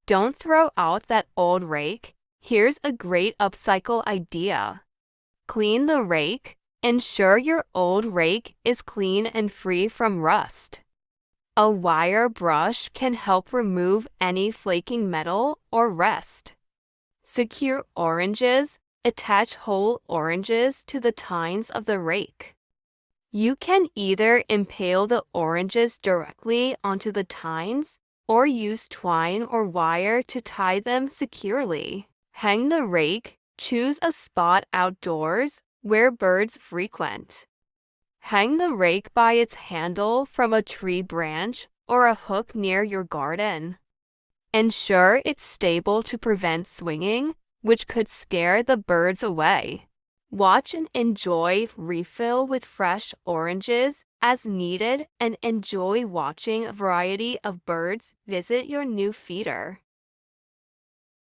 Don't throw out that old rake. Here's a great upcycle idea. Clean the rake. Ensure your old rake is clean and free from rust. A wire brush can help remove any flaking metal or rust. Secure oranges. Attach whole oranges to the tines of the rake. You can either impale the oranges directly onto the tines or use twine or wire to tie them securely. Hang the rake. Choose a spot outdoors where birds frequent. Hang the rake by its handle from a tree branch or a hook near your garden. Ensure it's stable to prevent swinging, which could scare the birds away. Watch and enjoy. Refill with fresh oranges as needed and enjoy watching a variety of birds visit your new feeder.